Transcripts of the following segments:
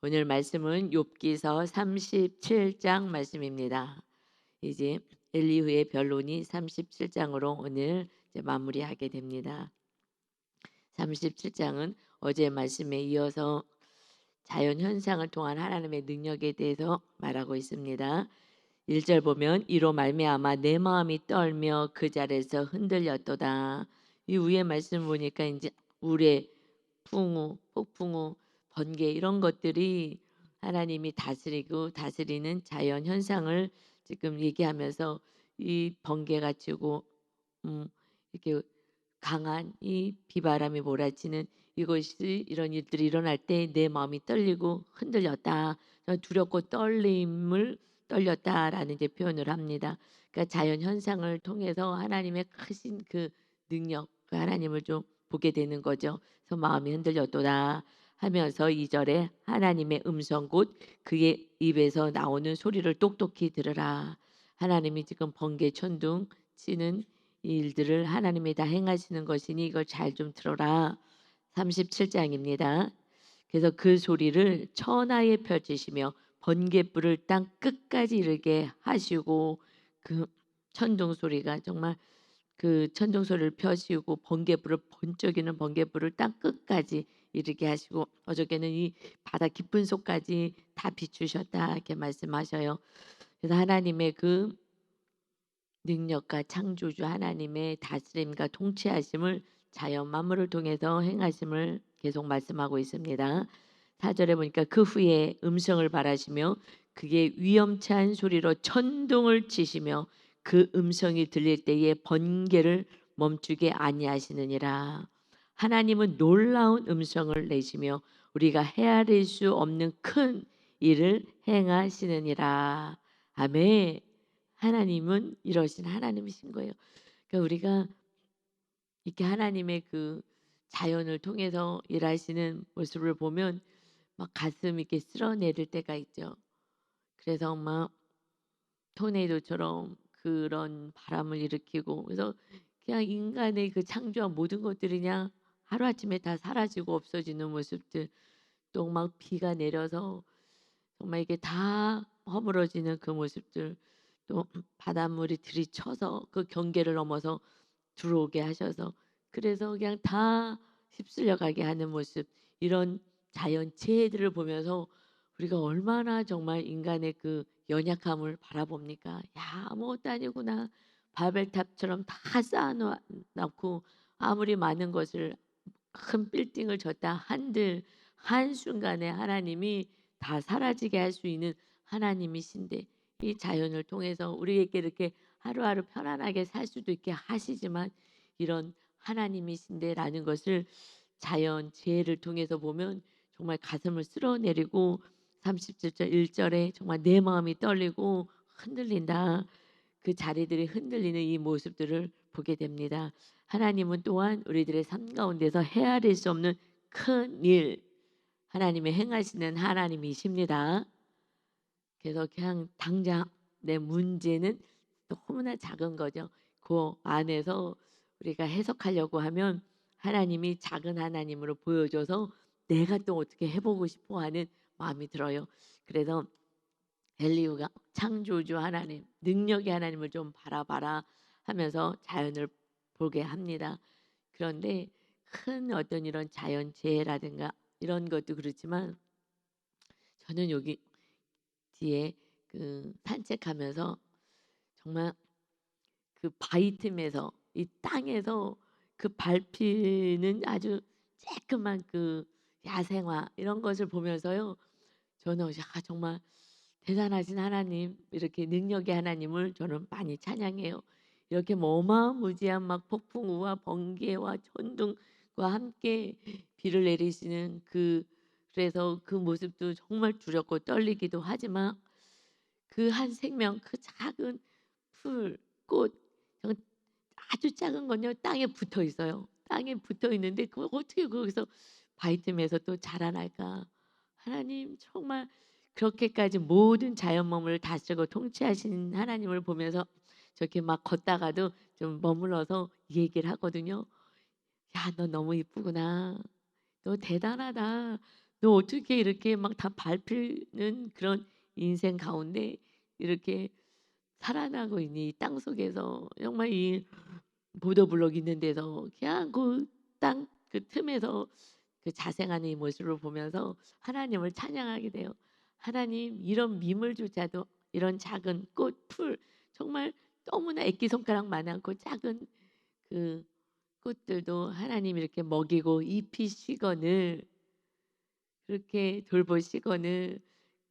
오늘 말씀은 욥기서 37장 말씀입니다. 이제 엘리후의 변론이 37장으로 오늘 이제 마무리하게 됩니다. 37장은 어제 말씀에 이어서 자연 현상을 통한 하나님의 능력에 대해서 말하고 있습니다. 1절 보면 이로 말미암아 내 마음이 떨며 그 자리에서 흔들렸도다. 이 위에 말씀 보니까 이제 우레, 풍우, 폭풍우, 번개 이런 것들이 하나님이 다스리고 다스리는 자연 현상을 지금 얘기하면서 이 번개가 치고 이렇게 강한 이 비바람이 몰아치는 이것이 이런 일들이 일어날 때 내 마음이 떨리고 흔들렸다. 두렵고 떨렸다라는 이제 표현을 합니다. 그러니까 자연 현상을 통해서 하나님의 크신 그 능력, 그 하나님을 좀 보게 되는 거죠. 그래서 마음이 흔들렸도다 하면서 2절에 하나님의 음성 곧 그의 입에서 나오는 소리를 똑똑히 들으라. 하나님이 지금 번개 천둥 치는 이 일들을 하나님이 다 행하시는 것이니 이걸 잘 좀 들어라. 37장입니다. 그래서 그 소리를 천하에 펼치시며 번갯불을 땅 끝까지 이르게 하시고 그 천둥 소리가 정말 그 천둥 소리를 펴시고 번갯불을 번쩍이는 번갯불을 땅 끝까지 이르게 하시고 어저께는 이 바다 깊은 속까지 다 비추셨다 이렇게 말씀하셔요. 그래서 하나님의 그 능력과 창조주 하나님의 다스림과 통치하심을 자연 만물을 통해서 행하심을 계속 말씀하고 있습니다. 4절에 보니까 그 후에 음성을 발하시며 그게 위험찬 소리로 천둥을 치시며 그 음성이 들릴 때에 번개를 멈추게 아니하시느니라. 하나님은 놀라운 음성을 내시며 우리가 헤아릴 수 없는 큰 일을 행하시느니라. 아멘. 하나님은 이러신 하나님이신 거예요. 그러니까 우리가 이렇게 하나님의 그 자연을 통해서 일하시는 모습을 보면 막 가슴이 이렇게 쓸어내릴 때가 있죠. 그래서 막 토네이도처럼 그런 바람을 일으키고 그래서 그냥 인간의 그 창조한 모든 것들이 그냥 하루아침에 다 사라지고 없어지는 모습들 또 막 비가 내려서 정말 이게 다 허물어지는 그 모습들 또 바닷물이 들이쳐서 그 경계를 넘어서 들어오게 하셔서 그래서 그냥 다 휩쓸려 가게 하는 모습 이런 자연 재해들을 보면서 우리가 얼마나 정말 인간의 그 연약함을 바라봅니까? 야 아무것도 아니구나. 바벨탑처럼 다 쌓아 놓고 아무리 많은 것을 큰 빌딩을 졌다 한들 한순간에 하나님이 다 사라지게 할 수 있는 하나님이신데 이 자연을 통해서 우리에게 이렇게 하루하루 편안하게 살 수도 있게 하시지만 이런 하나님이신데라는 것을 자연 재해를 통해서 보면 정말 가슴을 쓸어내리고 37절 1절에 정말 내 마음이 떨리고 흔들린다. 그 자리들이 흔들리는 이 모습들을 보게 됩니다. 하나님은 또한 우리들의 삶 가운데서 헤아릴 수 없는 큰 일, 하나님의 행하시는 하나님이십니다. 그래서 그냥 당장 내 문제는 너무나 작은 거죠. 그 안에서 우리가 해석하려고 하면 하나님이 작은 하나님으로 보여줘서 내가 또 어떻게 해보고 싶어 하는 마음이 들어요. 그래서 엘리후가 창조주 하나님, 능력의 하나님을 좀 바라봐라 하면서 자연을 보게 합니다. 그런데 큰 어떤 이런 자연 재해라든가 이런 것도 그렇지만 저는 여기 뒤에 그 산책하면서 정말 그 바위 틈에서 이 땅에서 그 밟히는 아주 쬐끄만 그 야생화 이런 것을 보면서요. 저는 정말 대단하신 하나님 이렇게 능력의 하나님을 저는 많이 찬양해요. 이렇게 뭐 어마무지한 막 폭풍우와 번개와 천둥과 함께 비를 내리시는 그래서 그 모습도 정말 두렵고 떨리기도 하지만 그 한 생명 그 작은 풀, 꽃 정 아주 작은 건요 땅에 붙어 있어요. 땅에 붙어 있는데 그걸 어떻게 거기서 바위 틈에서 또 자라날까. 하나님 정말 그렇게까지 모든 자연 만물을 다스리고 통치하신 하나님을 보면서 저렇게 막 걷다가도 좀 머물러서 얘기를 하거든요. "야 너 너무 이쁘구나. 너 대단하다. 너 어떻게 이렇게 막 다 밟히는 그런 인생 가운데 이렇게 살아나고 있니? 이 땅속에서 정말 이 보도블록 있는 데서 그냥 그 땅 그 틈에서 그 자생하는 이 모습을 보면서 하나님을 찬양하게 돼요. 하나님 이런 미물조차도 이런 작은 꽃, 풀 정말 너무나 애기손가락 많고 작은 그 꽃들도 하나님 이렇게 먹이고 입히시거늘 그렇게 돌보시거늘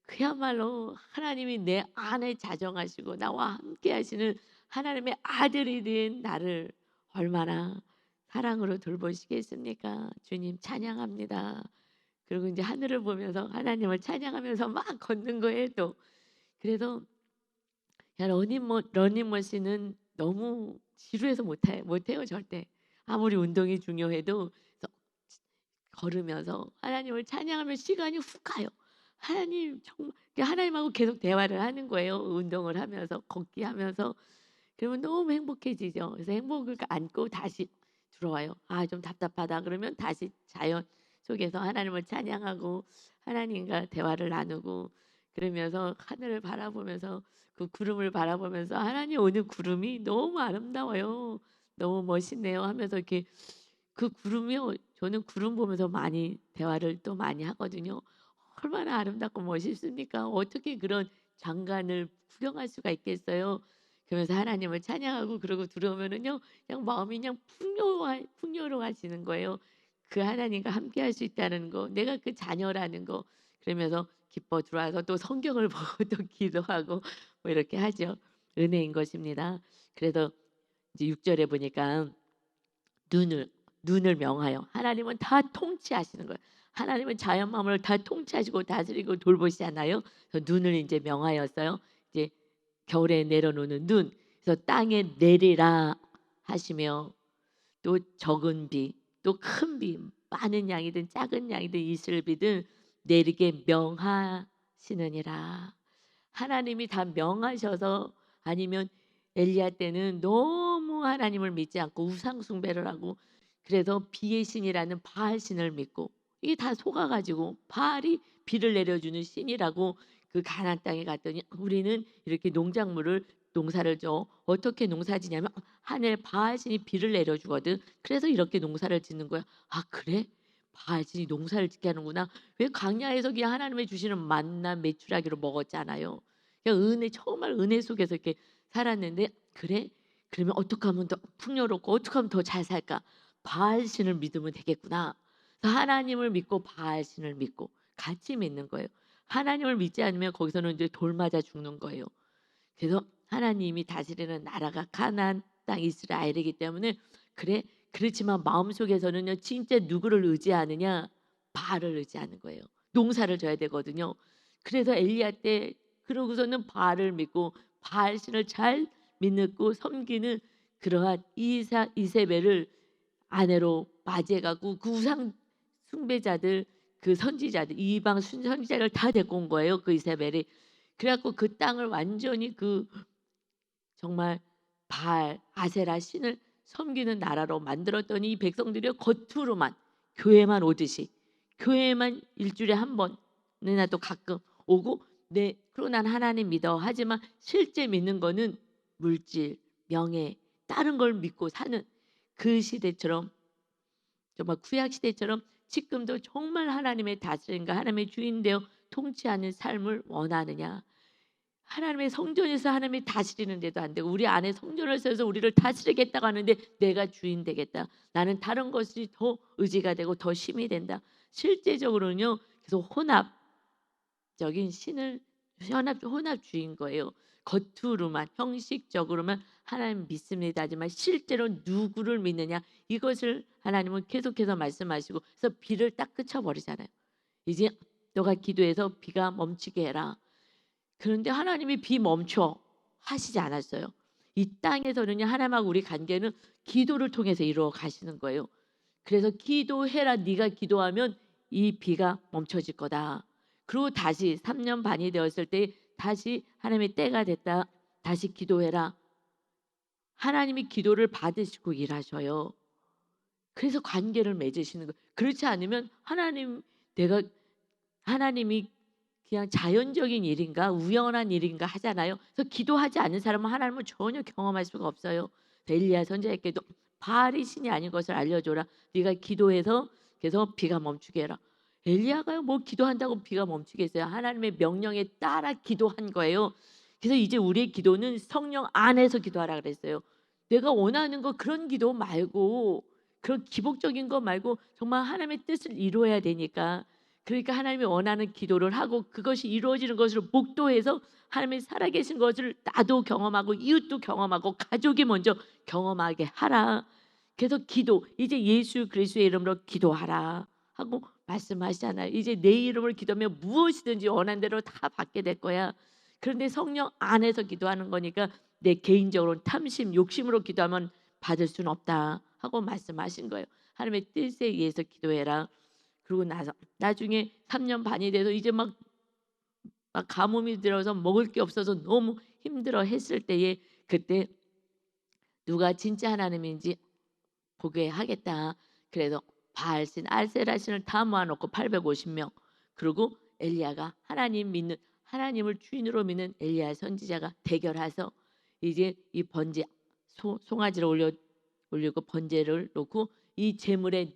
그야말로 하나님이 내 안에 자정하시고 나와 함께 하시는 하나님의 아들이 된 나를 얼마나 사랑으로 돌보시겠습니까? 주님 찬양합니다. 그리고 이제 하늘을 보면서 하나님을 찬양하면서 막 걷는 거예요 또. 그래서 야 러닝머신은 너무 지루해서 못해요 절대. 아무리 운동이 중요해도 그래서 걸으면서 하나님을 찬양하면 시간이 훅 가요. 하나님 정말 하나님하고 계속 대화를 하는 거예요. 운동을 하면서 걷기 하면서. 그러면 너무 행복해지죠. 그래서 행복을 안고 다시 들어와요. '아 좀 답답하다.' 그러면 다시 자연 속에서 하나님을 찬양하고 하나님과 대화를 나누고 그러면서 하늘을 바라보면서 그 구름을 바라보면서 '하나님 오늘 구름이 너무 아름다워요. 너무 멋있네요.' 하면서 이렇게 그 구름이요. 저는 구름 보면서 많이 대화를 또 많이 하거든요. 얼마나 아름답고 멋있습니까? 어떻게 그런 장관을 구경할 수가 있겠어요? 그러면서 하나님을 찬양하고 그러고 들어오면은요. 그냥 마음이 그냥 풍요로워지는 거예요. 그 하나님과 함께할 수 있다는 거, 내가 그 자녀라는 거. 그러면서 기뻐 들어와서 또 성경을 보고 또 기도하고 뭐 이렇게 하죠. 은혜인 것입니다. 그래서 이제 6 절에 보니까 눈을 눈을 명하여 하나님은 다 통치하시는 거예요. 하나님은 자연 만물을 다 통치하시고 다스리고 돌보시잖아요. 그래서 눈을 이제 명하였어요. 이제 겨울에 내려놓는 눈. 그래서 땅에 내리라 하시며 또 적은 비, 또 큰 비, 많은 양이든 작은 양이든 이슬 비든 내리게 명하시느니라. 하나님이 다 명하셔서 아니면 엘리야 때는 너무 하나님을 믿지 않고 우상 숭배를 하고 그래서 비의 신이라는 바알 신을 믿고 이게 다 속아 가지고 바알이 비를 내려주는 신이라고 그 가나안 땅에 갔더니 우리는 이렇게 농작물을 농사를 줘 어떻게 농사지냐면 하늘 바알 신이 비를 내려주거든. 그래서 이렇게 농사를 짓는 거야. 아 그래? 바알 신이 농사를 짓게 하는구나. 왜 광야에서 그냥 하나님의 주시는 만나 메추라기로 먹었잖아요. 그냥 정말 은혜 속에서 이렇게 살았는데 그래? 그러면 어떻게 하면 더 풍요롭고 어떻게 하면 더 잘 살까? 바알 신을 믿으면 되겠구나. 그래서 하나님을 믿고 바알 신을 믿고 같이 믿는 거예요. 하나님을 믿지 않으면 거기서는 이제 돌 맞아 죽는 거예요. 그래서 하나님이 다스리는 나라가 가나안 땅 이스라엘이기 때문에 그래 그렇지만 마음속에서는요 진짜 누구를 의지하느냐 바알을 의지하는 거예요. 농사를 져야 되거든요. 그래서 엘리야 때 그러고서는 바알을 믿고 바알 신을 잘 믿고 섬기는 그러한 이세벨을 아내로 맞이해 갖고 그 우상 숭배자들 그 선지자들 이방 선지자를 다 데리고 온 거예요. 그 이세벨이. 그래 갖고 그 땅을 완전히 그 정말 바알, 아세라 신을 섬기는 나라로 만들었더니 이 백성들이 겉으로만 교회만 오듯이 교회만 일주일에 한 번이나 또 가끔 오고 네 그러고 난 하나님 믿어 하지만 실제 믿는 거는 물질, 명예, 다른 걸 믿고 사는 그 시대처럼 정말 구약 시대처럼 지금도 정말 하나님의 다스림과 하나님의 주인 되어 통치하는 삶을 원하느냐. 하나님의 성전에서 하나님이 다스리는데도 안 되고 우리 안에 성전을 세워서 우리를 다스리겠다고 하는데 내가 주인 되겠다. 나는 다른 것이 더 의지가 되고 더 힘이 된다. 실제적으로는요. 계속 혼합적인 신을 혼합주의인 거예요. 겉으로만 형식적으로만 하나님 믿습니다 하지만 실제로 누구를 믿느냐 이것을 하나님은 계속해서 말씀하시고 그래서 비를 딱 그쳐버리잖아요. 이제 너가 기도해서 비가 멈추게 해라. 그런데 하나님이 비 멈춰 하시지 않았어요. 이 땅에서는요 하나님하고 우리 관계는 기도를 통해서 이루어 가시는 거예요. 그래서 기도해라 네가 기도하면 이 비가 멈춰질 거다. 그리고 다시 3년 반이 되었을 때 다시 하나님의 때가 됐다. 다시 기도해라. 하나님이 기도를 받으시고 일하셔요. 그래서 관계를 맺으시는 거예요. 그렇지 않으면 하나님 내가 하나님이 그냥 자연적인 일인가 우연한 일인가 하잖아요. 그래서 기도하지 않는 사람은 하나님을 전혀 경험할 수가 없어요. 엘리야 선지자에게도 바알이 신이 아닌 것을 알려줘라. 네가 기도해서 그래서 비가 멈추게 해라. 엘리야가요 뭐 기도한다고 비가 멈추겠어요. 하나님의 명령에 따라 기도한 거예요. 그래서 이제 우리의 기도는 성령 안에서 기도하라 그랬어요. 내가 원하는 거 그런 기도 말고 그런 기복적인 거 말고 정말 하나님의 뜻을 이루어야 되니까 그러니까 하나님이 원하는 기도를 하고 그것이 이루어지는 것으로 목도해서 하나님이 살아계신 것을 나도 경험하고 이웃도 경험하고 가족이 먼저 경험하게 하라. 그래서 기도 이제 예수 그리스도의 이름으로 기도하라 하고 말씀하시잖아요. 이제 내 이름을 기도하면 무엇이든지 원하는 대로 다 받게 될 거야. 그런데 성령 안에서 기도하는 거니까 내 개인적으로 탐심 욕심으로 기도하면 받을 수는 없다 하고 말씀하신 거예요. 하나님의 뜻에 의해서 기도해라. 그러고 나서 나중에 3년 반이 돼서 이제 막 가뭄이 들어서 먹을 게 없어서 너무 힘들어 했을 때에 그때 누가 진짜 하나님인지 보게 하겠다. 그래서 바알신 알세라신을 다 모아놓고 850명 그리고 엘리야가 하나님 믿는 하나님을 주인으로 믿는 엘리야 선지자가 대결해서 이제 이 번제 송아지를 올리고 번제를 놓고 이 제물에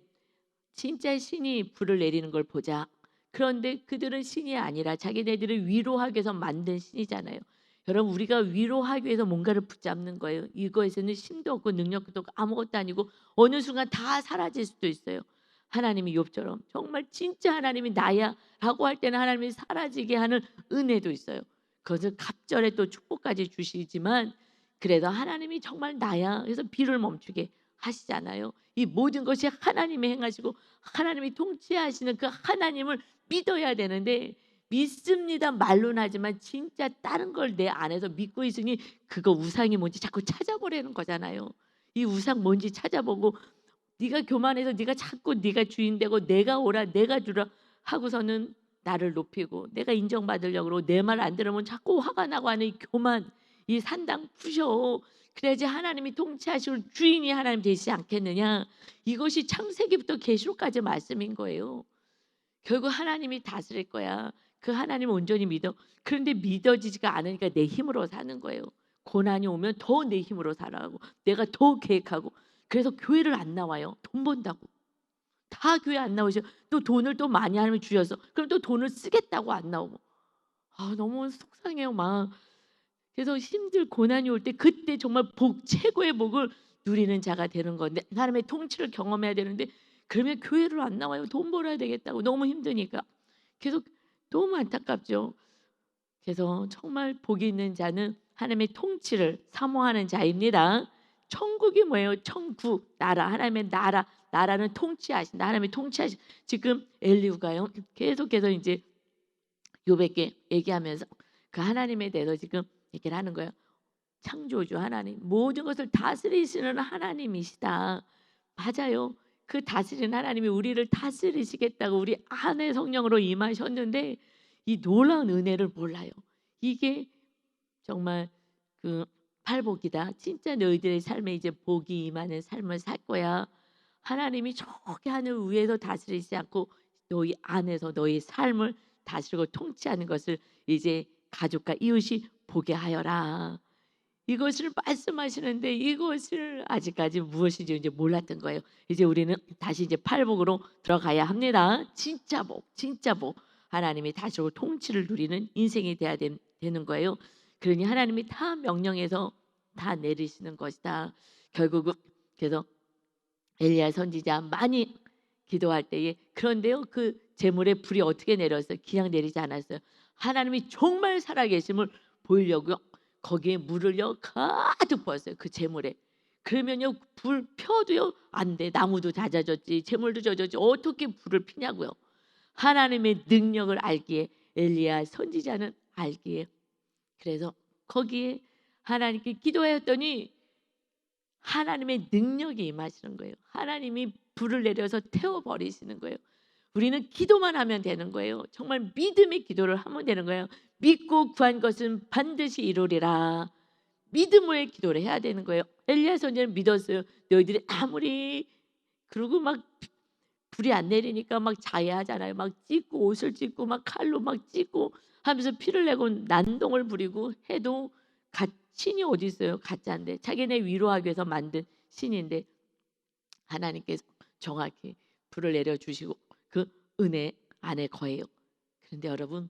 진짜 신이 불을 내리는 걸 보자. 그런데 그들은 신이 아니라 자기네들을 위로하기 위해서 만든 신이잖아요. 여러분 우리가 위로하기 위해서 뭔가를 붙잡는 거예요. 이거에서는 힘도 없고 능력도 없고 아무것도 아니고 어느 순간 다 사라질 수도 있어요. 하나님이 욥처럼 정말 진짜 하나님이 나야 라고 할 때는 하나님이 사라지게 하는 은혜도 있어요. 그것을 갑절에 또 축복까지 주시지만 그래도 하나님이 정말 나야 그래서 비를 멈추게 하시잖아요. 이 모든 것이 하나님이 행하시고 하나님이 통치하시는 그 하나님을 믿어야 되는데 믿습니다 말로는 하지만 진짜 다른 걸 내 안에서 믿고 있으니 그거 우상이 뭔지 자꾸 찾아보려는 거잖아요. 이 우상 뭔지 찾아보고 네가 교만해서 네가 자꾸 네가 주인 되고 내가 오라 내가 주라 하고서는 나를 높이고 내가 인정받으려고 그러고 내 말 안 들으면 자꾸 화가 나고 하는 이 교만 이 산당 푸셔. 그래야지 하나님이 통치하시고 주인이 하나님 되시지 않겠느냐. 이것이 창세기부터 계시록까지 말씀인 거예요. 결국 하나님이 다스릴 거야. 그 하나님을 온전히 믿어. 그런데 믿어지지가 않으니까 내 힘으로 사는 거예요. 고난이 오면 더 내 힘으로 살아가고 내가 더 계획하고 그래서 교회를 안 나와요. 돈 번다고. 다 교회 안 나오셔. 또 돈을 또 많이 하면 주셔서 그럼 또 돈을 쓰겠다고 안 나오고. 너무 속상해요 막. 그래서 힘들 고난이 올 때 그때 정말 최고의 복을 누리는 자가 되는 건데 하나님의 통치를 경험해야 되는데 그러면 교회를 안 나와요. 돈 벌어야 되겠다고 너무 힘드니까. 계속 너무 안타깝죠. 그래서 정말 복이 있는 자는 하나님의 통치를 사모하는 자입니다. 천국이 뭐예요? 천국, 나라, 하나님의 나라, 나라는 통치하신다. 하나님의 통치하신 지금 엘리후가요. 계속해서 이제 욥에게 얘기하면서 그 하나님에 대해서 지금 얘기를 하는 거예요. 창조주 하나님, 모든 것을 다스리시는 하나님이시다. 맞아요. 그 다스리는 하나님이 우리를 다스리시겠다고 우리 안에 성령으로 임하셨는데 이 놀라운 은혜를 몰라요. 이게 정말 그 팔복이다. 진짜 너희들의 삶에 이제 복이 임하는 삶을 살 거야. 하나님이 저기 하늘 위에서 다스리지 않고 너희 안에서 너희 삶을 다스리고 통치하는 것을 이제 가족과 이웃이 보게 하여라. 이것을 말씀하시는데 이것을 아직까지 무엇인지 이제 몰랐던 거예요. 이제 우리는 다시 이제 팔복으로 들어가야 합니다. 진짜 복, 진짜 복. 하나님이 다시고 통치를 누리는 인생이 돼야 되는 거예요. 그러니 하나님이 다 명령해서 다 내리시는 것이다. 결국은 그래서 엘리야 선지자 많이 기도할 때에 그런데요 그 재물에 불이 어떻게 내렸어요? 그냥 내리지 않았어요. 하나님이 정말 살아계심을 보이려고요. 거기에 물을요 가득 부었어요. 그 재물에. 그러면요 불 펴도요 안 돼. 나무도 잦아졌지 재물도 젖었지 어떻게 불을 피냐고요. 하나님의 능력을 알기에 엘리야 선지자는 알기에 그래서 거기에 하나님께 기도하였더니 하나님의 능력이 임하시는 거예요. 하나님이 불을 내려서 태워버리시는 거예요. 우리는 기도만 하면 되는 거예요. 정말 믿음의 기도를 하면 되는 거예요. 믿고 구한 것은 반드시 이루리라. 믿음의 기도를 해야 되는 거예요. 엘리야 선지자는 믿었어요. 너희들이 아무리 그러고 막 불이 안 내리니까 막 자해하잖아요. 막 찢고 옷을 찢고 막 칼로 막 찢고 하면서 피를 내고 난동을 부리고 해도 신이 어디 있어요? 가짜인데 자기네 위로하기 위해서 만든 신인데 하나님께서 정확히 불을 내려 주시고 그 은혜 안에 거해요. 그런데 여러분,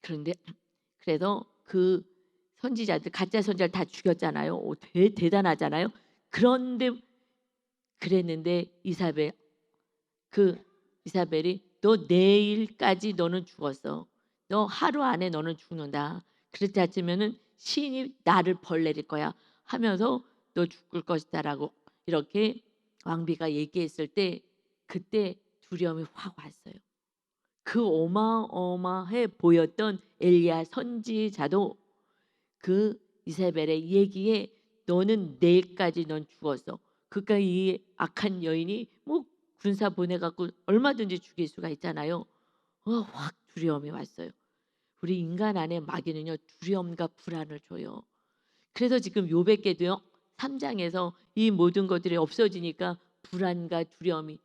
그런데 그래서 그 선지자들 가짜 선지자를 다 죽였잖아요. 대단하잖아요. 그런데 그랬는데 그 이사벨이 너 내일까지 너는 죽었어. 너 하루 안에 너는 죽는다. 그렇지 않으면은 신이 나를 벌 내릴 거야 하면서 너 죽을 것이다라고 이렇게 왕비가 얘기했을 때 그때 두려움이 확 왔어요. 그 어마어마해 보였던 엘리야 선지자도 그 이세벨의 얘기에 너는 내일까지 넌 죽었어. 그러니까 이 악한 여인이 뭐 군사 보내갖고 얼마든지 죽일 수가 있잖아요. 확 두려움이 왔어요. 우리 인간 안에 마귀는요 두려움과 불안을 줘요. 그래서 지금 요백계도요 3장에서 이 모든 것들이 없어지니까 불안과 두려움이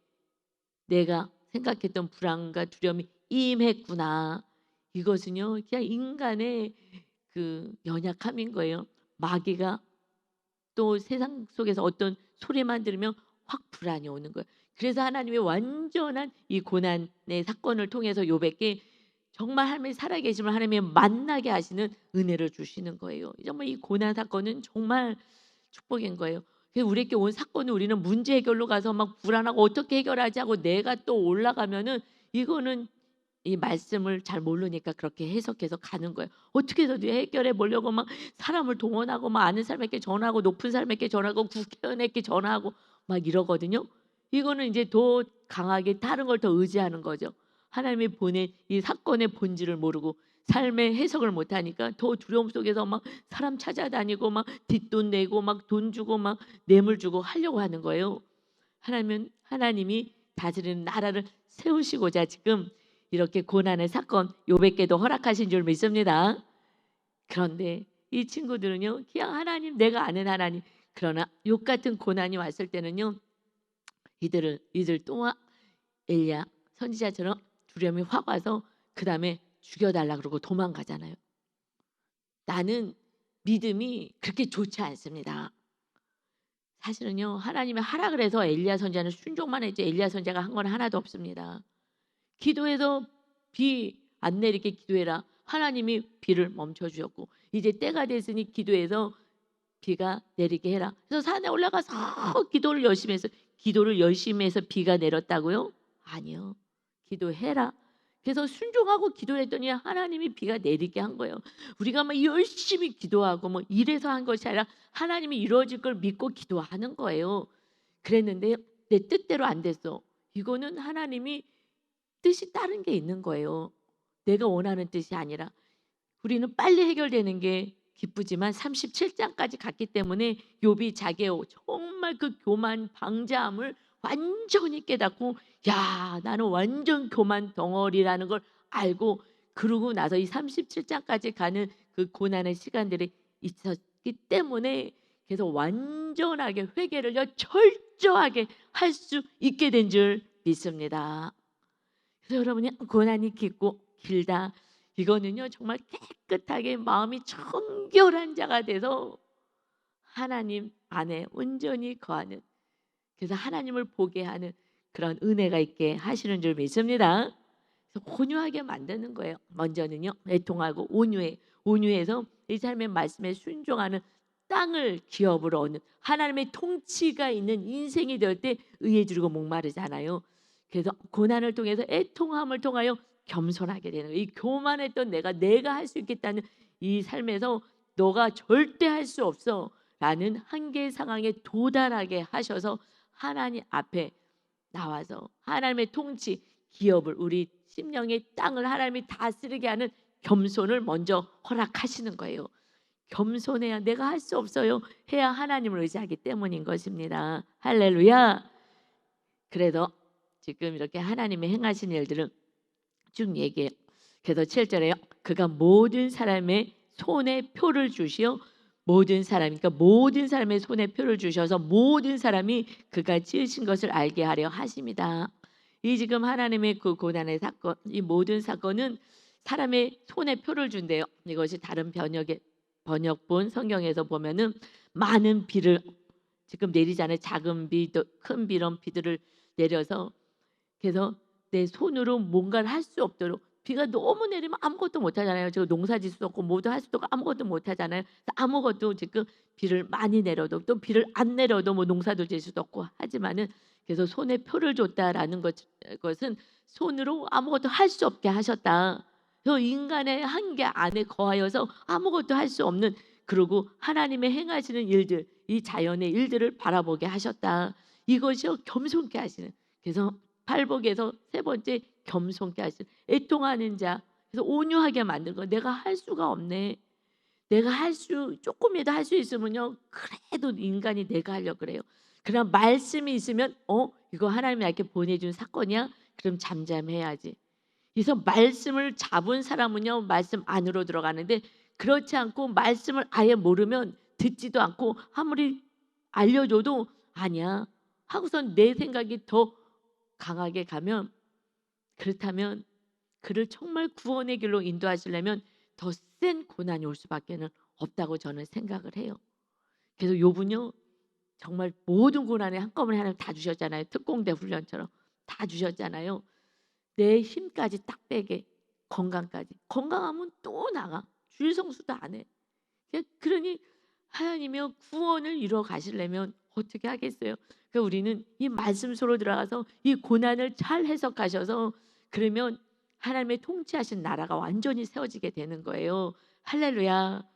내가 생각했던 불안과 두려움이 임했구나. 이것은요 그냥 인간의 그 연약함인 거예요. 마귀가 또 세상 속에서 어떤 소리만 들으면 확 불안이 오는 거예요. 그래서 하나님의 완전한 이 고난의 사건을 통해서 욥에게 정말 하나님이 살아계심을 하나님이 만나게 하시는 은혜를 주시는 거예요. 정말 이 고난 사건은 정말 축복인 거예요. 그래서 우리에게 온 사건은 우리는 문제 해결로 가서 막 불안하고 어떻게 해결하지 하고 내가 또 올라가면은 이거는 이 말씀을 잘 모르니까 그렇게 해석해서 가는 거예요. 어떻게 해서 해결해 보려고 막 사람을 동원하고 막 아는 사람에게 전화하고 높은 사람에게 전화하고 국회의원에게 전화하고 막 이러거든요. 이거는 이제 더 강하게 다른 걸 더 의지하는 거죠. 하나님이 보낸 이 사건의 본질을 모르고 삶의 해석을 못하니까 더 두려움 속에서 막 사람 찾아다니고 막 뒷돈 내고 막 돈 주고 막 뇌물 주고 하려고 하는 거예요. 하나님이 다스리는 나라를 세우시고자 지금 이렇게 고난의 사건 욥에게도 허락하신 줄 믿습니다. 그런데 이 친구들은요 그냥 하나님 내가 아는 하나님 그러나 욥 같은 고난이 왔을 때는요 이들 또한 엘리야 선지자처럼 두려움이 확 와서 그 다음에 죽여달라 그러고 도망가잖아요. 나는 믿음이 그렇게 좋지 않습니다. 사실은요 하나님이 하라 그래서 엘리야 선지자는 순종만 했지 엘리야 선지자가 한 건 하나도 없습니다. 기도해서 비 안 내리게 기도해라. 하나님이 비를 멈춰 주셨고 이제 때가 됐으니 기도해서 비가 내리게 해라. 그래서 산에 올라가서 기도를 열심히 해서 비가 내렸다고요? 아니요. 기도해라. 그래서 순종하고 기도했더니 하나님이 비가 내리게 한 거예요. 우리가 막 열심히 기도하고 뭐 이래서 한 것이 아니라 하나님이 이루어질 걸 믿고 기도하는 거예요. 그랬는데 내 뜻대로 안 됐어. 이거는 하나님이 뜻이 다른 게 있는 거예요. 내가 원하는 뜻이 아니라 우리는 빨리 해결되는 게 기쁘지만 37장까지 갔기 때문에 욥이 자기의 정말 그 교만 방자함을 완전히 깨닫고 야 나는 완전 교만 덩어리라는 걸 알고 그러고 나서 이 37장까지 가는 그 고난의 시간들이 있었기 때문에 그래서 완전하게 회개를 철저하게 할 수 있게 된 줄 믿습니다. 그래서 여러분이 고난이 깊고 길다 이거는요 정말 깨끗하게 마음이 청결한 자가 돼서 하나님 안에 온전히 거하는 그래서 하나님을 보게 하는 그런 은혜가 있게 하시는 줄 믿습니다. 그래서 온유하게 만드는 거예요. 먼저는요 애통하고 온유해서 이 삶의 말씀에 순종하는 땅을 기업으로 얻는 하나님의 통치가 있는 인생이 될 때 의에 주르고 목마르잖아요. 그래서 고난을 통해서 애통함을 통하여 겸손하게 되는 거예요. 이 교만했던 내가 할 수 있겠다는 이 삶에서 너가 절대 할 수 없어 라는 한계 상황에 도달하게 하셔서 하나님 앞에 나와서 하나님의 통치 기업을 우리 심령의 땅을 하나님이 다스리게 하는 겸손을 먼저 허락하시는 거예요. 겸손해야 내가 할 수 없어요 해야 하나님을 의지하기 때문인 것입니다. 할렐루야. 그래서 지금 이렇게 하나님의 행하신 일들은 쭉 얘기해요. 그래서 7절에요. 그가 모든 사람의 손에 표를 주시어 모든 사람, 그러니까 모든 사람의 손에 표를 주셔서 모든 사람이 그가 지으신 것을 알게 하려 하심이다. 이 지금 하나님의 그 고난의 사건, 이 모든 사건은 사람의 손에 표를 준대요. 이것이 다른 번역본 성경에서 보면은 많은 비를 지금 내리잖아요. 작은 비, 또 큰 비런 비들을 내려서, 그래서 내 손으로 뭔가를 할 수 없도록, 비가 너무 내리면 아무것도 못 하잖아요. 지금 농사 질 수도 없고 뭐도 할 수도 없고 아무것도 못 하잖아요. 그래서 아무것도 지금 비를 많이 내려도 또 비를 안 내려도 뭐 농사도 질 수도 없고 하지만은, 그래서 손에 표를 줬다라는 것은 손으로 아무것도 할 수 없게 하셨다. 그 인간의 한계 안에 거하여서 아무것도 할 수 없는, 그리고 하나님의 행하시는 일들, 이 자연의 일들을 바라보게 하셨다. 이것이요 겸손케 하시는. 그래서 팔복에서 세 번째, 겸손케 하시는, 애통하는 자. 그래서 온유하게 만든 거. 내가 할 수가 없네. 내가 할 수 조금이라도 할 수 있으면요, 그래도 인간이 내가 하려고 그래요. 그럼 말씀이 있으면 이거 하나님이 나에게 보내준 사건이야? 그럼 잠잠해야지. 그래서 말씀을 잡은 사람은요 말씀 안으로 들어가는데, 그렇지 않고 말씀을 아예 모르면 듣지도 않고 아무리 알려줘도 아니야 하고선 내 생각이 더 강하게 가면, 그렇다면 그를 정말 구원의 길로 인도하시려면 더 센 고난이 올 수밖에는 없다고 저는 생각을 해요. 그래서 욥은요 정말 모든 고난에 한꺼번에 하나님 다 주셨잖아요. 특공대 훈련처럼 다 주셨잖아요. 내 힘까지 딱 빼게, 건강까지. 건강하면 또 나가. 주일 성수도 안 해. 그러니 하나님이여 구원을 이루어 가시려면 어떻게 하겠어요? 그러니까 우리는 이 말씀 속으로 들어가서 이 고난을 잘 해석하셔서, 그러면 하나님의 통치하신 나라가 완전히 세워지게 되는 거예요. 할렐루야.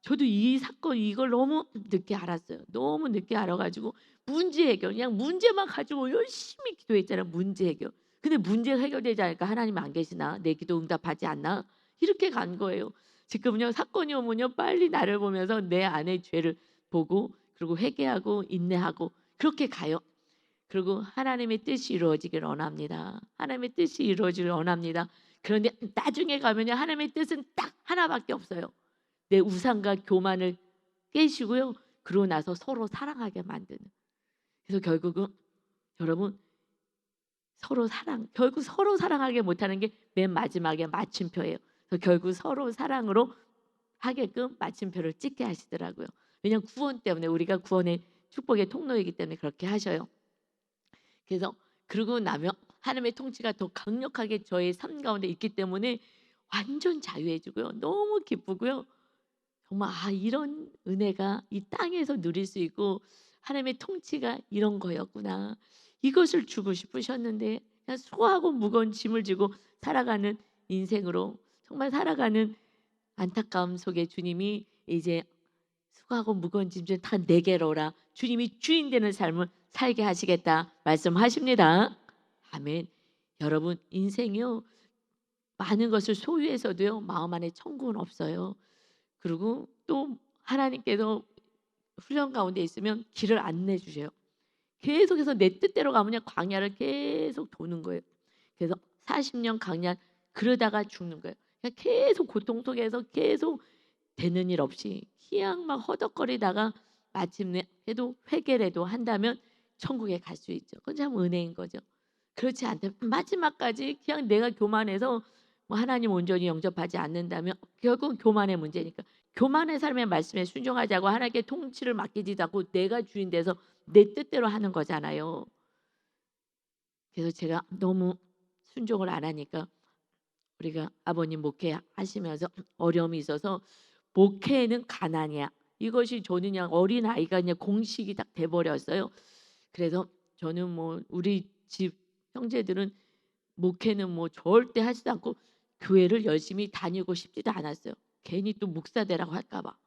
저도 이 사건 이걸 너무 늦게 알았어요. 너무 늦게 알아가지고 문제 해결, 그냥 문제만 가지고 열심히 기도했잖아요. 문제 해결. 근데 문제가 해결되지 않으니까 하나님 안 계시나? 내 기도 응답하지 않나? 이렇게 간 거예요. 지금은요 사건이 오면요 빨리 나를 보면서 내 안의 죄를 보고, 그리고 회개하고 인내하고 그렇게 가요. 그리고 하나님의 뜻이 이루어지길 원합니다. 하나님의 뜻이 이루어지길 원합니다. 그런데 나중에 가면요 하나님의 뜻은 딱 하나밖에 없어요. 내 우상과 교만을 깨시고요. 그러고 나서 서로 사랑하게 만드는. 그래서 결국은 여러분 결국 서로 사랑하게 못하는 게 맨 마지막에 마침표예요. 그래서 결국 서로 사랑으로 하게끔 마침표를 찍게 하시더라고요. 왜냐하면 구원 때문에, 우리가 구원의 축복의 통로이기 때문에 그렇게 하셔요. 그래서 그러고 나면 하나님의 통치가 더 강력하게 저의 삶 가운데 있기 때문에 완전 자유해지고요. 너무 기쁘고요. 정말 이런 은혜가 이 땅에서 누릴 수 있고 하나님의 통치가 이런 거였구나. 이것을 주고 싶으셨는데 그냥 수고하고 무거운 짐을 지고 살아가는 인생으로 정말 살아가는 안타까움 속에 주님이 이제 수고하고 무거운 짐 좀 다 내게로 오라. 주님이 주인 되는 삶을 살게 하시겠다 말씀하십니다. 아멘. 여러분 인생이요 많은 것을 소유해서도요 마음 안에 천국은 없어요. 그리고 또 하나님께서 훈련 가운데 있으면 길을 안내해 주셔요. 계속해서 내 뜻대로 가면 광야를 계속 도는 거예요. 그래서 40년 광야 그러다가 죽는 거예요. 그냥 계속 고통 속에서 계속 되는 일 없이 그냥 막 허덕거리다가 마침내 해도 회개라도 한다면 천국에 갈 수 있죠. 그건 참 은혜인 거죠. 그렇지 않다면 마지막까지 그냥 내가 교만해서 뭐 하나님 온전히 영접하지 않는다면 결국 교만의 문제니까, 교만의 삶의 말씀에 순종하자고 하나님께 통치를 맡기지도 않고 내가 주인 돼서 내 뜻대로 하는 거잖아요. 그래서 제가 너무 순종을 안 하니까 우리가 아버님 목회하시면서 어려움이 있어서 목회는 가난이야. 이것이 저는 그냥 어린아이가 그냥 공식이 딱 돼버렸어요. 그래서 저는 뭐 우리 집 형제들은 목회는 뭐 절대 하지도 않고 교회를 열심히 다니고 싶지도 않았어요. 괜히 또 목사 되라고 할까 봐.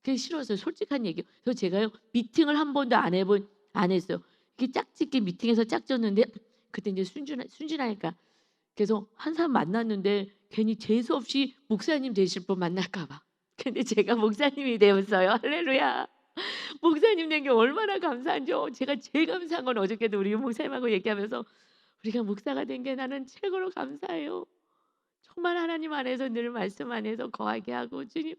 그게 싫었어요. 솔직한 얘기요. 그래서 제가요 미팅을 한 번도 안 했어요. 이렇게 짝짓기 미팅에서 짝졌는데 그때 이제 순진하니까 그래서 한 사람 만났는데 괜히 재수 없이 목사님 되실 분 만날까 봐. 근데 제가 목사님이 되었어요. 할렐루야. 목사님 된 게 얼마나 감사한지요. 제가 제일 감사한 건 어저께도 우리 목사님하고 얘기하면서 우리가 목사가 된 게 나는 최고로 감사해요. 정말 하나님 안에서 늘 말씀 안에서 거하게 하고 주님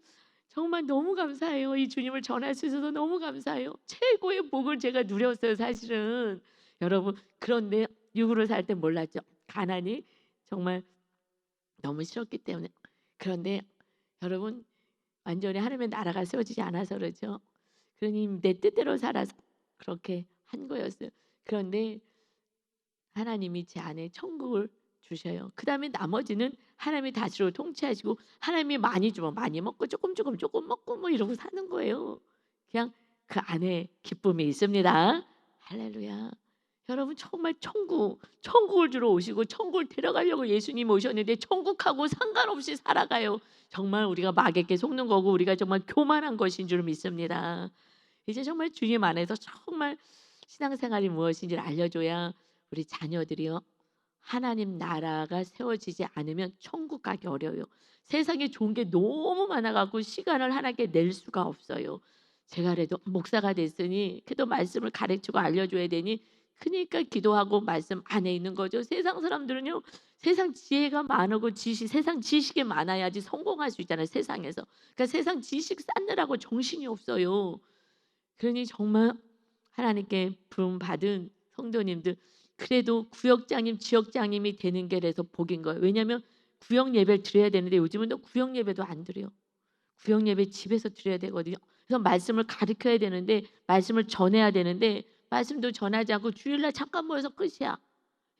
정말 너무 감사해요. 이 주님을 전할 수 있어서 너무 감사해요. 최고의 복을 제가 누렸어요 사실은. 여러분 그런데 육으로 살 때 몰랐죠. 가난이 정말 너무 싫었기 때문에. 그런데 여러분 완전히 하나님의 나라가 세워지지 않아서 그러죠. 그러니 내 뜻대로 살아서 그렇게 한 거였어요. 그런데 하나님이 제 안에 천국을 주셔요. 그다음에 나머지는 하나님이 다스리고 통치하시고 하나님이 많이 주면 많이 먹고 조금 먹고 뭐 이러고 사는 거예요. 그냥 그 안에 기쁨이 있습니다. 할렐루야. 여러분 정말 천국을 주러 오시고 천국을 데려가려고 예수님 오셨는데 천국하고 상관없이 살아가요. 정말 우리가 마귀에게 속는 거고 우리가 정말 교만한 것인 줄 믿습니다. 이제 정말 주님 안에서 정말 신앙생활이 무엇인지를 알려줘야 우리 자녀들이요. 하나님 나라가 세워지지 않으면 천국 가기 어려워요. 세상에 좋은 게 너무 많아 갖고 시간을 하나님께 낼 수가 없어요. 제가 그래도 목사가 됐으니 그래도 말씀을 가르치고 알려줘야 되니 그러니까 기도하고 말씀 안에 있는 거죠. 세상 사람들은요. 세상 지혜가 많고 세상 지식이 많아야지 성공할 수 있잖아요. 세상에서. 그러니까 세상 지식 쌓느라고 정신이 없어요. 그러니 정말 하나님께 부름 받은 성도님들 그래도 구역장님, 지역장님이 되는 게 그래서 복인 거예요. 왜냐하면 구역 예배를 드려야 되는데 요즘은 또 구역 예배도 안 드려요. 구역 예배 집에서 드려야 되거든요. 그래서 말씀을 가르쳐야 되는데 말씀을 전해야 되는데 말씀도 전하지 않고 주일날 잠깐 모여서 끝이야.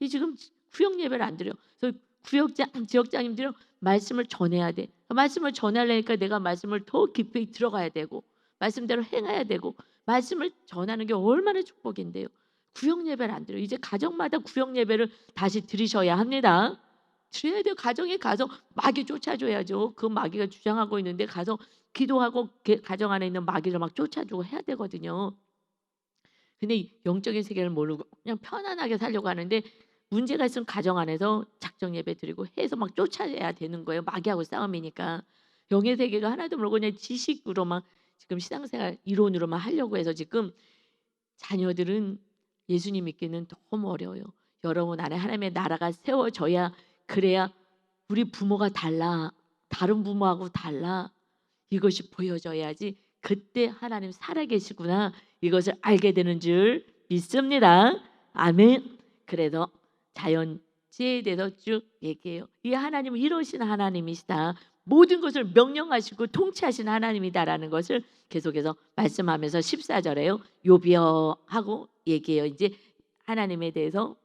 이 지금 구역 예배를 안 드려. 그래서 구역장, 지역장님들은 말씀을 전해야 돼. 말씀을 전하려니까 내가 말씀을 더 깊이 들어가야 되고 말씀대로 행해야 되고 말씀을 전하는 게 얼마나 축복인데요. 구역 예배를 안 드려요. 이제 가정마다 구역 예배를 다시 드리셔야 합니다. 드려야 돼요. 가정에 가서 마귀 쫓아줘야죠. 그 마귀가 주장하고 있는데 가서 기도하고 가정 안에 있는 마귀를 막 쫓아주고 해야 되거든요. 근데 이 영적인 세계를 모르고 그냥 편안하게 살려고 하는데 문제가 있으면 가정 안에서 작정 예배 드리고 해서 막 쫓아내야 되는 거예요. 마귀하고 싸움이니까. 영의 세계가 하나도 모르고 그냥 지식으로만 지금 신앙생활 이론으로만 하려고 해서 지금 자녀들은 예수님 믿기는 너무 어려워요. 여러분 안에 하나님의 나라가 세워져야 그래야 우리 부모가 달라. 다른 부모하고 달라. 이것이 보여져야지 그때 하나님 살아계시구나. 이것을 알게 되는 줄 믿습니다. 아멘. 그래서 자연지혜에 대해서 쭉 얘기해요. 이 하나님은 이러신 하나님이시다. 모든 것을 명령하시고 통치하신 하나님이다라는 것을 계속해서 말씀하면서 14절에요. 욥이여 하고 얘기해요. 이제 하나님에 대해서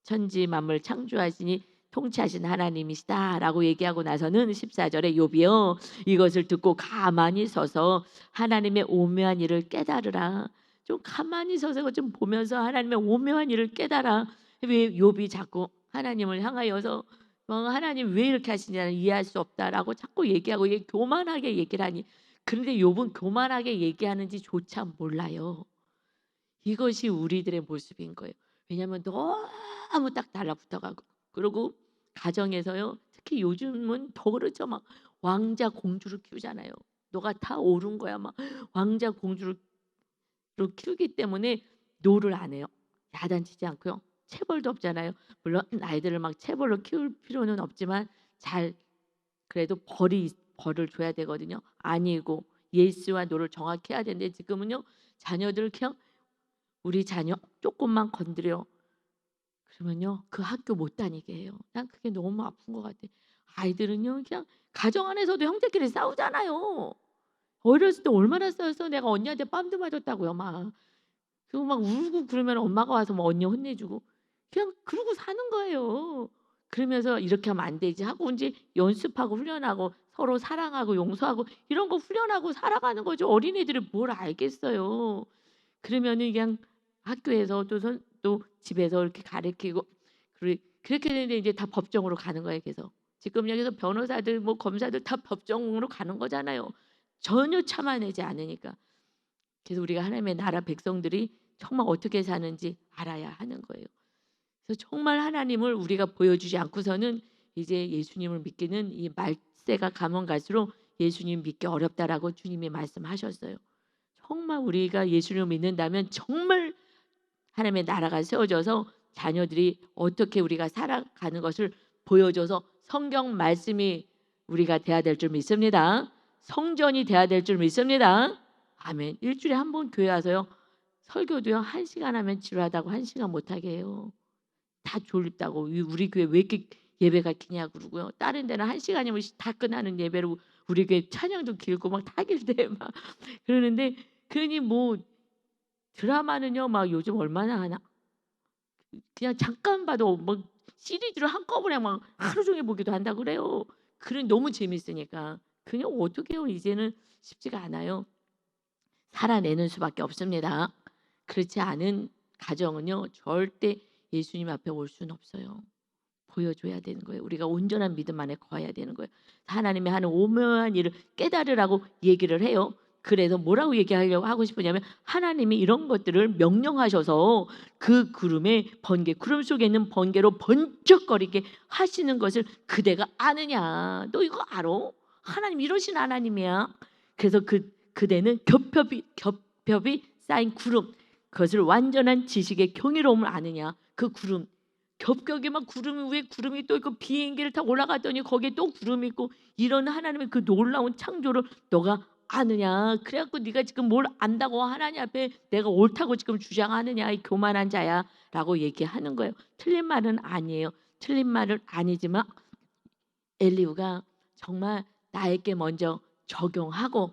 천지 만물 창조하시니 통치하신 하나님이시다라고 얘기하고 나서는 14절에 욥이여 이것을 듣고 가만히 서서 하나님의 오묘한 일을 깨달으라. 좀 가만히 서서 좀 보면서 하나님의 오묘한 일을 깨달아. 왜 욥이 자꾸 하나님을 향하여서 하나님 왜 이렇게 하시냐는 이해할 수 없다라고 자꾸 얘기하고 이게 교만하게 얘기를 하니 그런데 욥은 교만하게 얘기하는지조차 몰라요. 이것이 우리들의 모습인 거예요. 왜냐하면 너무 딱 달라붙어가고 그리고 가정에서요. 특히 요즘은 더 그렇죠. 막 왕자 공주를 키우잖아요. 너가 다 옳은 거야. 막 왕자 공주를 키우기 때문에 노를 안 해요. 야단치지 않고요. 체벌도 없잖아요. 물론 아이들을 막 체벌로 키울 필요는 없지만 잘 그래도 벌을 줘야 되거든요. 아니고 예스와 노를 정확히 해야 되는데 지금은요. 자녀들 그냥 우리 자녀 조금만 건드려 그러면요 그 학교 못 다니게 해요. 난 그게 너무 아픈 것 같아. 아이들은요 그냥 가정 안에서도 형제끼리 싸우잖아요. 어렸을 때 얼마나 싸웠어. 내가 언니한테 뺨도 맞았다고요. 막 그리고 막 울고 그러면 엄마가 와서 뭐 언니 혼내주고 그냥 그러고 사는 거예요. 그러면서 이렇게 하면 안 되지 하고 이제 연습하고 훈련하고 서로 사랑하고 용서하고 이런 거 훈련하고 살아가는 거죠. 어린애들이 뭘 알겠어요. 그러면은 그냥 학교에서 또 집에서 이렇게 가르치고 그렇게 되는데 이제 다 법정으로 가는 거예요. 계속. 지금 여기서 변호사들 뭐 검사들 다 법정으로 가는 거잖아요. 전혀 참아내지 않으니까. 그래서 우리가 하나님의 나라 백성들이 정말 어떻게 사는지 알아야 하는 거예요. 그래서 정말 하나님을 우리가 보여주지 않고서는 이제 예수님을 믿기는 이 말세가 가면 갈수록 예수님 믿기 어렵다라고 주님이 말씀하셨어요. 정말 우리가 예수님을 믿는다면 정말 하나님의 나라가 세워져서 자녀들이 어떻게 우리가 살아가는 것을 보여줘서 성경 말씀이 우리가 돼야 될 줄 믿습니다. 성전이 돼야 될 줄 믿습니다. 아멘. 일주일에 한 번 교회 와서요. 설교도요. 1시간 하면 지루하다고 1시간 못하게 해요. 다 졸립다고. 우리 교회 왜 이렇게 예배가 기냐 그러고요. 다른 데는 1시간이면 다 끝나는 예배로 우리 교회 찬양도 길고 막 다 길대 막 그러는데 괜히 뭐 드라마는요. 막 요즘 얼마나 하나. 그냥 잠깐 봐도 막 시리즈로 한꺼번에 막 하루 종일 보기도 한다고 그래요. 그런 너무 재밌으니까. 그냥 어떻게 해요. 이제는 쉽지가 않아요. 살아내는 수밖에 없습니다. 그렇지 않은 가정은요. 절대 예수님 앞에 올 수는 없어요. 보여줘야 되는 거예요. 우리가 온전한 믿음 안에 거해야 되는 거예요. 하나님이 하는 오묘한 일을 깨달으라고 얘기를 해요. 그래서 뭐라고 얘기하려고 하고 싶으냐면 하나님이 이런 것들을 명령하셔서 그 구름에 번개, 구름 속에 있는 번개로 번쩍거리게 하시는 것을 그대가 아느냐. 너 이거 알아? 하나님 이러신 하나님이야. 그래서 그대는 겹겹이 쌓인 구름, 그것을 완전한 지식의 경이로움을 아느냐. 그 구름 겹겹이 막 구름 위에 구름이 또 있고 비행기를 타고 올라갔더니 거기에 또 구름이 있고 이런 하나님의 그 놀라운 창조를 너가 아느냐. 그래갖고 네가 지금 뭘 안다고 하나님 앞에 내가 옳다고 지금 주장하느냐. 이 교만한 자야 라고 얘기하는 거예요. 틀린 말은 아니에요. 틀린 말은 아니지만 엘리후가 정말 나에게 먼저 적용하고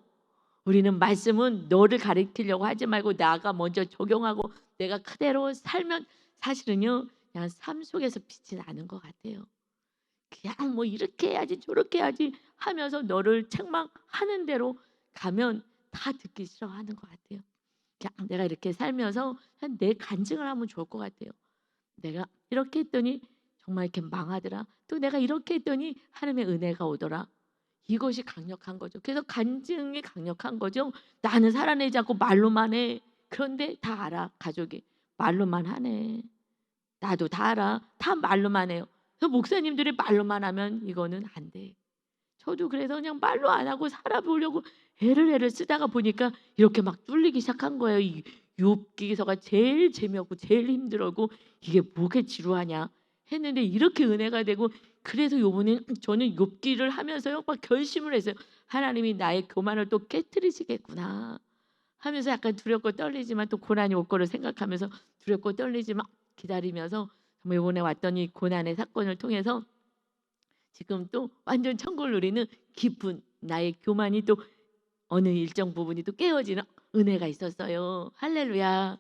우리는 말씀은 너를 가리키려고 하지 말고 나가 먼저 적용하고 내가 그대로 살면 사실은요. 그냥 삶 속에서 빛이 나는 것 같아요. 그냥 뭐 이렇게 해야지 저렇게 해야지 하면서 너를 책망하는 대로 가면 다 듣기 싫어하는 것 같아요. 그냥 내가 이렇게 살면서 그냥 내 간증을 하면 좋을 것 같아요. 내가 이렇게 했더니 정말 이렇게 망하더라. 또 내가 이렇게 했더니 하나님의 은혜가 오더라. 이것이 강력한 거죠. 그래서 간증이 강력한 거죠. 나는 살아내지 않고 말로만 해. 그런데 다 알아. 가족이 말로만 하네. 나도 다 알아. 다 말로만 해요. 그래서 목사님들이 말로만 하면 이거는 안 돼. 저도 그래서 그냥 말로 안 하고 살아보려고 애를 쓰다가 보니까 이렇게 막 뚫리기 시작한 거예요. 이 욥기서가 제일 재미없고 제일 힘들고 이게 뭐게 지루하냐 했는데 이렇게 은혜가 되고 그래서 요번에 저는 욥기를 하면서요 막 결심을 했어요. 하나님이 나의 교만을 또 깨트리시겠구나 하면서 약간 두렵고 떨리지만 또 고난이 올 거를 생각하면서 두렵고 떨리지만 기다리면서 정말 이번에 왔더니 고난의 사건을 통해서 지금 또 완전 천국을 누리는 깊은 나의 교만이 또 어느 일정 부분이 또 깨어지는 은혜가 있었어요. 할렐루야.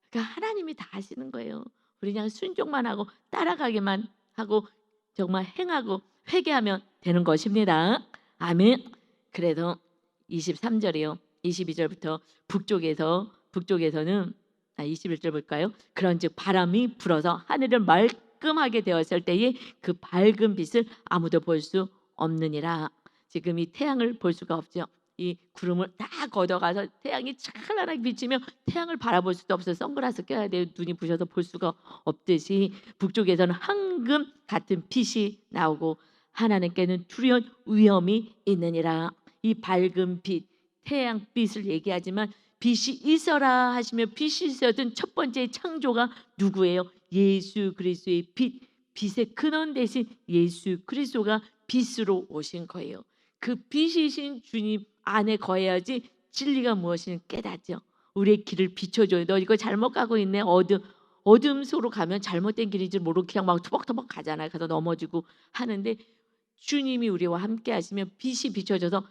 그러니까 하나님이 다 하시는 거예요. 우리 그냥 순종만 하고 따라가기만 하고 정말 행하고 회개하면 되는 것입니다. 아멘. 그래서 23절이요. 22절부터 북쪽에서는 21절 볼까요? 그런즉 바람이 불어서 하늘을 말끔하게 되었을 때에 그 밝은 빛을 아무도 볼 수 없느니라. 지금 이 태양을 볼 수가 없죠. 이 구름을 다 걷어가서 태양이 찬란하게 비치며 태양을 바라볼 수도 없어요. 선글라스 껴야 돼요. 눈이 부셔서 볼 수가 없듯이 북쪽에서는 황금 같은 빛이 나오고 하나님께는 두려운 위험이 있느니라. 이 밝은 빛, 태양빛을 얘기하지만 빛이 있어라 하시며 빛이 있었던 첫 번째 창조가 누구예요? 예수 그리스도의 빛, 빛의 근원 대신 예수 그리스도가 빛으로 오신 거예요. 그 빛이신 주님 안에 거해야지 진리가 무엇인지 깨닫죠. 우리의 길을 비춰줘요. 너 이거 잘못 가고 있네. 어둠 속으로 가면 잘못된 길인지 모르고 그냥 막 투벅투벅 가잖아요. 가서 넘어지고 하는데 주님이 우리와 함께 하시면 빛이 비춰져서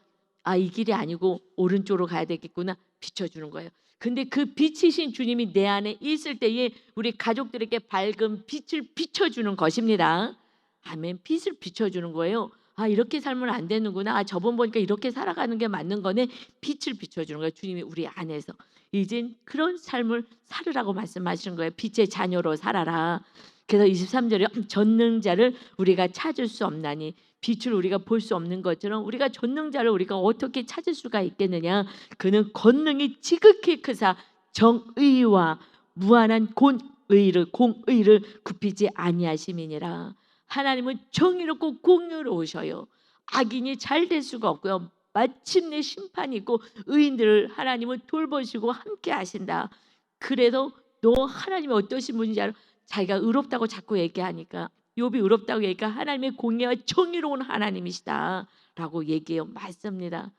아, 이 길이 아니고 오른쪽으로 가야 되겠구나 비춰주는 거예요. 근데 그 빛이신 주님이 내 안에 있을 때에 우리 가족들에게 밝은 빛을 비춰주는 것입니다. 아멘. 빛을 비춰주는 거예요. 아, 이렇게 살면 안 되는구나. 아, 저번 보니까 이렇게 살아가는 게 맞는 거네. 빛을 비춰주는 거예요. 주님이 우리 안에서. 이젠 그런 삶을 살으라고 말씀하시는 거예요. 빛의 자녀로 살아라. 그래서 23절에 전능자를 우리가 찾을 수 없나니 빛을 우리가 볼 수 없는 것처럼 우리가 전능자를 우리가 어떻게 찾을 수가 있겠느냐. 그는 권능이 지극히 크사 정의와 무한한 공의를 굽히지 아니하심이니라. 하나님은 정의롭고 공의로우셔요. 악인이 잘 될 수가 없고요. 마침내 심판이 있고 의인들을 하나님은 돌보시고 함께 하신다. 그래서 너 하나님이 어떠신 분인지 알아? 자기가 의롭다고 자꾸 얘기하니까 욥이 의롭다고 얘기하니까 하나님의 공의와 정의로운 하나님이시다 라고 얘기해요. 맞습니다.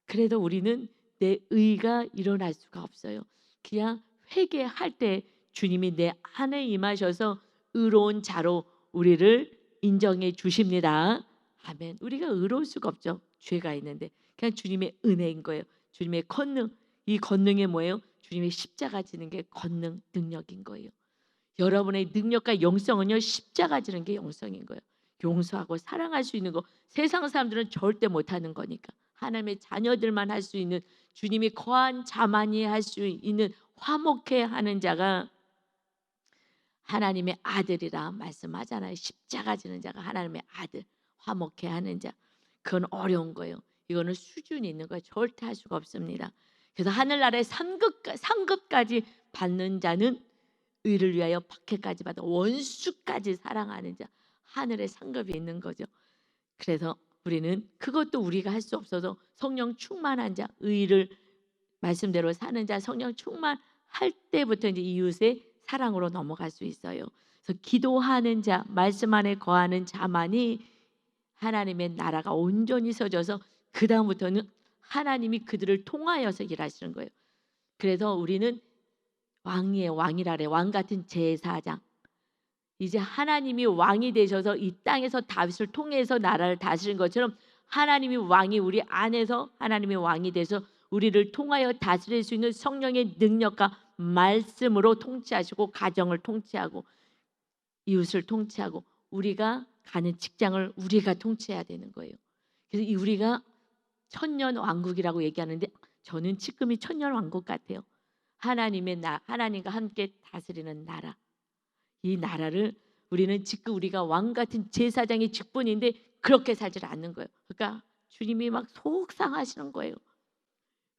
그래도 우리는 내 의가 일어날 수가 없어요. 그냥 회개할 때 주님이 내 안에 임하셔서 의로운 자로 우리를 인정해 주십니다. 아멘. 우리가 의로울 수가 없죠. 죄가 있는데. 그냥 주님의 은혜인 거예요. 주님의 권능. 이 권능이 뭐예요? 주님의 십자가 지는 게 권능, 능력인 거예요. 여러분의 능력과 영성은요, 십자가 지는 게 영성인 거예요. 용서하고 사랑할 수 있는 거 세상 사람들은 절대 못하는 거니까 하나님의 자녀들만 할 수 있는, 주님이 거한 자만이 할 수 있는 화목해 하는 자가 하나님의 아들이라 말씀하잖아요. 십자가 지는 자가 하나님의 아들, 화목해 하는 자. 그건 어려운 거예요. 이거는 수준이 있는 거예요. 절대 할 수가 없습니다. 그래서 하늘나라의 상급까지 받는 자는 의를 위하여 박해까지 받아 원수까지 사랑하는 자, 하늘의 상급이 있는 거죠. 그래서 우리는 그것도 우리가 할 수 없어서 성령 충만한 자, 의를 말씀대로 사는 자, 성령 충만할 때부터 이제 이웃의 사랑으로 넘어갈 수 있어요. 그래서 기도하는 자, 말씀 안에 거하는 자만이 하나님의 나라가 온전히 서져서 그 다음부터는 하나님이 그들을 통하여서 일하시는 거예요. 그래서 우리는 왕이에요. 왕이라래. 왕 같은 제사장. 이제 하나님이 왕이 되셔서 이 땅에서 다윗을 통해서 나라를 다스리는 것처럼 하나님이 왕이 우리 안에서 하나님이 왕이 돼서 우리를 통하여 다스릴 수 있는 성령의 능력과 말씀으로 통치하시고 가정을 통치하고 이웃을 통치하고 우리가 가는 직장을 우리가 통치해야 되는 거예요. 그래서 이 우리가 천년 왕국이라고 얘기하는데 저는 지금이 천년 왕국 같아요. 하나님의 하나님과 함께 다스리는 나라. 이 나라를 우리는 지금 우리가 왕 같은 제사장의 직분인데 그렇게 살지 않는 거예요. 그러니까 주님이 막 속상하시는 거예요.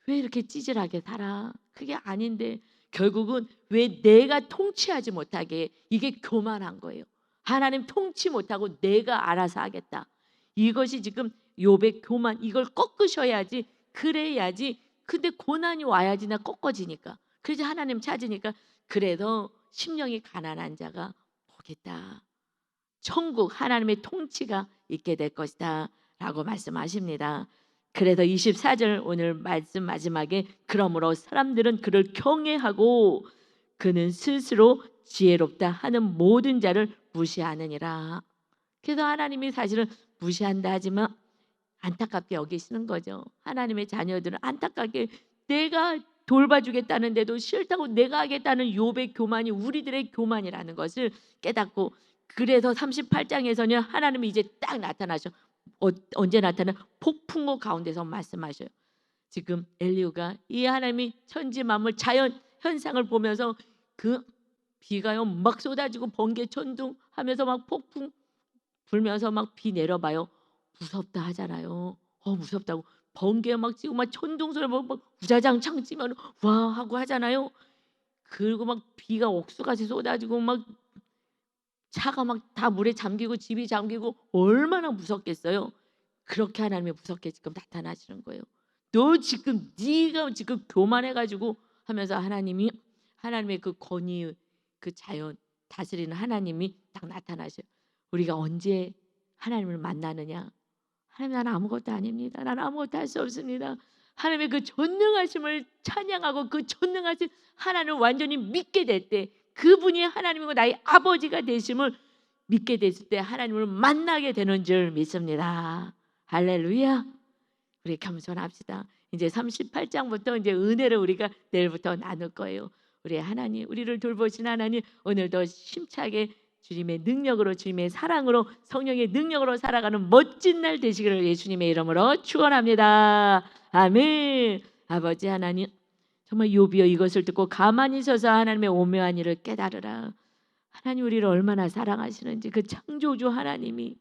왜 이렇게 찌질하게 살아? 그게 아닌데 결국은 왜 내가 통치하지 못하게, 이게 교만한 거예요. 하나님 통치 못하고 내가 알아서 하겠다. 이것이 지금 욥의 교만. 이걸 꺾으셔야지, 그래야지. 근데 고난이 와야지 나 꺾어지니까. 그래서 하나님 찾으니까 그래서 심령이 가난한 자가 보겠다. 천국 하나님의 통치가 있게 될 것이다 라고 말씀하십니다. 그래서 24절 오늘 말씀 마지막에 그러므로 사람들은 그를 경외하고 그는 스스로 지혜롭다 하는 모든 자를 무시하느니라. 그래서 하나님이 사실은 무시한다 하지만 안타깝게 여기시는 거죠. 하나님의 자녀들은 안타깝게 내가 돌봐주겠다는데도 싫다고 내가 하겠다는 욥의 교만이 우리들의 교만이라는 것을 깨닫고, 그래서 38장에서는 하나님이 이제 딱 나타나셔. 언제 나타나? 폭풍우 가운데서 말씀하셔요. 지금 엘리후가 이 하나님이 천지 만물 자연 현상을 보면서 그 비가요 막 쏟아지고 번개 천둥하면서 막 폭풍 불면서 막 비 내려봐요. 무섭다 하잖아요. 무섭다고. 번개 막 치고 막 천둥 소리 막 우자장창 치면 와 하고 하잖아요. 그리고 막 비가 옥수같이 쏟아지고 막 차가 막 다 물에 잠기고 집이 잠기고 얼마나 무섭겠어요. 그렇게 하나님이 무섭게 지금 나타나시는 거예요. 너 지금 네가 지금 교만해가지고 하면서 하나님의 그 권위, 그 자연 다스리는 하나님이 딱 나타나셔요. 우리가 언제 하나님을 만나느냐? 하나님, 나는 아무것도 아닙니다. 나는 아무것도 할 수 없습니다. 하나님의 그 전능하심을 찬양하고 그 전능하신 하나님을 완전히 믿게 될 때, 그분이 하나님이고 나의 아버지가 되심을 믿게 됐을 때 하나님을 만나게 되는 줄 믿습니다. 할렐루야. 우리 겸손합시다. 이제 38장부터 이제 은혜를 우리가 내일부터 나눌 거예요. 우리 하나님, 우리를 돌보신 하나님, 오늘도 심차게 주님의 능력으로, 주님의 사랑으로, 성령의 능력으로 살아가는 멋진 날 되시기를 예수님의 이름으로 축원합니다. 아멘. 아버지 하나님, 정말 욥이여 이것을 듣고 가만히 서서 하나님의 오묘한 일을 깨달으라. 하나님 우리를 얼마나 사랑하시는지, 그 창조주 하나님이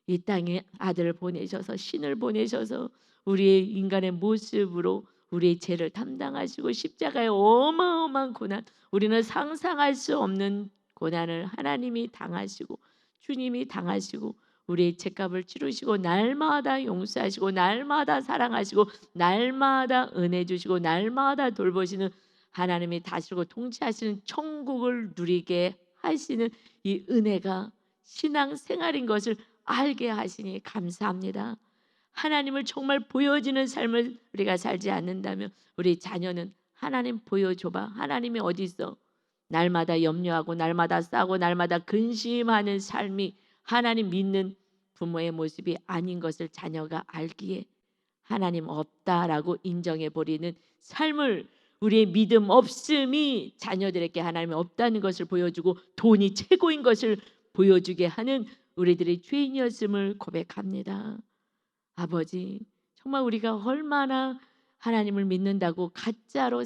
이 땅에 아들을 보내셔서, 신을 보내셔서 우리의 인간의 모습으로 우리의 죄를 담당하시고 십자가의 어마어마한 고난, 우리는 상상할 수 없는 고난을 하나님이 당하시고 주님이 당하시고 우리의 죄값을 치르시고 날마다 용서하시고 날마다 사랑하시고 날마다 은혜 주시고 날마다 돌보시는 하나님이 다스리고 통치하시는 천국을 누리게 하시는 이 은혜가 신앙생활인 것을 알게 하시니 감사합니다. 하나님을 정말 보여지는 삶을 우리가 살지 않는다면 우리 자녀는 하나님 보여줘봐. 하나님이 어디 있어? 날마다 염려하고 날마다 싸고 날마다 근심하는 삶이 하나님 믿는 부모의 모습이 아닌 것을 자녀가 알기에 하나님 없다라고 인정해 버리는 삶을, 우리의 믿음 없음이 자녀들에게 하나님이 없다는 것을 보여주고 돈이 최고인 것을 보여주게 하는 우리들의 죄인이었음을 고백합니다. 아버지, 정말 우리가 얼마나 하나님을 믿는다고 가짜로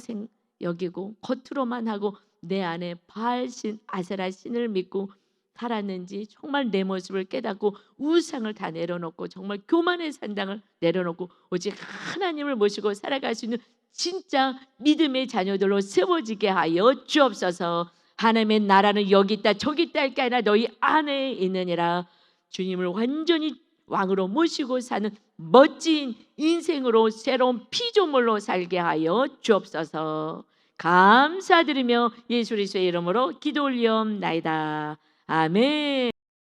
여기고 겉으로만 하고 내 안에 바알신 아세라 신을 믿고 살았는지 정말 내 모습을 깨닫고 우상을 다 내려놓고 정말 교만의 산당을 내려놓고 오직 하나님을 모시고 살아갈 수 있는 진짜 믿음의 자녀들로 세워지게 하여 주옵소서. 하나님의 나라는 여기 있다 저기 있다 할 게 아니라 너희 안에 있느니라. 주님을 완전히 왕으로 모시고 사는 멋진 인생으로 새로운 피조물로 살게 하여 주옵소서. 감사드리며 예수 그리스도의 이름으로 기도 올리옵나이다. 아멘.